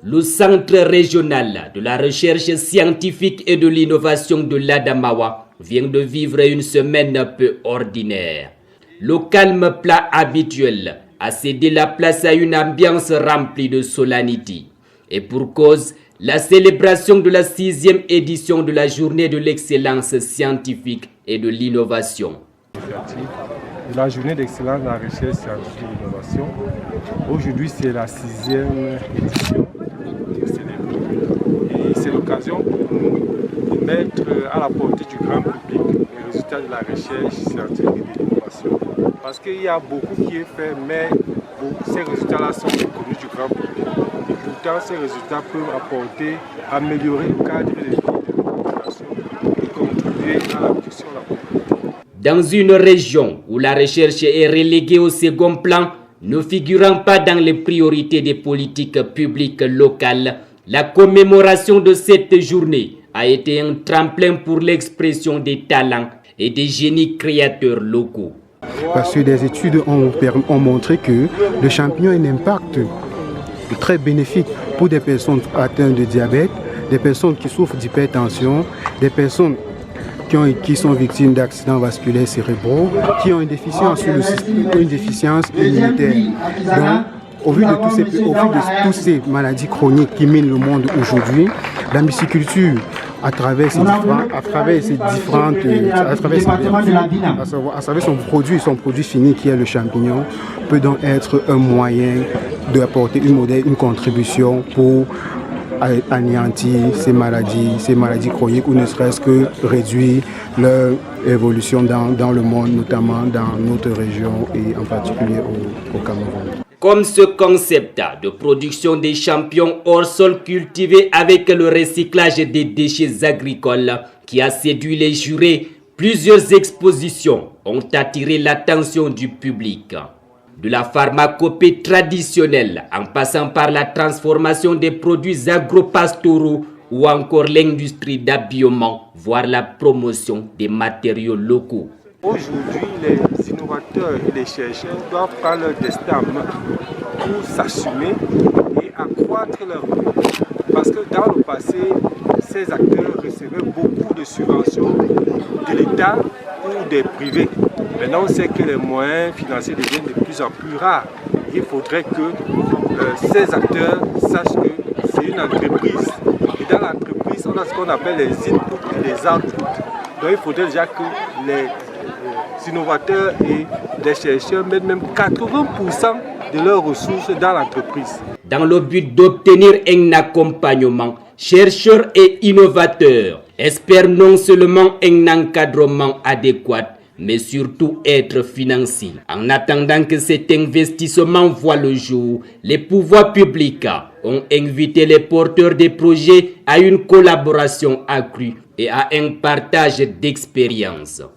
Le Centre régional de la recherche scientifique et de l'innovation de l'Adamawa vient de vivre une semaine peu ordinaire. Le calme plat habituel a cédé la place à une ambiance remplie de solennité. Et pour cause, la célébration de la 6e édition de la Journée de l'excellence scientifique et de l'innovation. De la Journée d'excellence de la recherche scientifique et de l'innovation. Aujourd'hui, c'est la 6e édition. Et c'est l'occasion pour nous de mettre à la portée du grand public les résultats de la recherche scientifique et de l'innovation. Parce qu'il y a beaucoup qui est fait, mais ces résultats-là sont connus du grand public. Et pourtant, ces résultats peuvent améliorer le cadre de vie de la population et contribuer à la réduction de la pauvreté. Dans une région où la recherche est reléguée au second plan, ne figurant pas dans les priorités des politiques publiques locales, la commémoration de cette journée a été un tremplin pour l'expression des talents et des génies créateurs locaux. Parce que des études ont montré que le champignon a un impact très bénéfique pour des personnes atteintes de diabète, des personnes qui souffrent d'hypertension, des personnes qui sont victimes d'accidents vasculaires cérébraux, qui ont une déficience immunitaire. Donc, au vu de toutes ces maladies chroniques qui minent le monde aujourd'hui, la myciculture, à travers son produit fini qui est le champignon, peut donc être un moyen d'apporter une contribution pour anéantir ces maladies chroniques ou ne serait-ce que réduire leur évolution dans le monde, notamment dans notre région et en particulier au Cameroun. Comme ce concept de production des champignons hors sol cultivés avec le recyclage des déchets agricoles qui a séduit les jurés, plusieurs expositions ont attiré l'attention du public. De la pharmacopée traditionnelle en passant par la transformation des produits agropastoraux ou encore l'industrie d'habillement, voire la promotion des matériaux locaux. Aujourd'hui, les innovateurs et les chercheurs doivent prendre leur destin en main pour s'assumer et accroître leur revenu. Parce que dans le passé, ces acteurs recevaient beaucoup de subventions de l'État ou des privés. Maintenant, on sait que les moyens financiers deviennent de plus en plus rares. Il faudrait que ces acteurs sachent que c'est une entreprise. Et dans l'entreprise, on a ce qu'on appelle les inputs et les outputs. Donc il faudrait déjà que les innovateurs et les chercheurs mettent même 80% de leurs ressources dans l'entreprise. Dans le but d'obtenir un accompagnement, chercheurs et innovateurs espèrent non seulement un encadrement adéquat, mais surtout être financé. En attendant que cet investissement voie le jour, les pouvoirs publics ont invité les porteurs des projets à une collaboration accrue et à un partage d'expériences.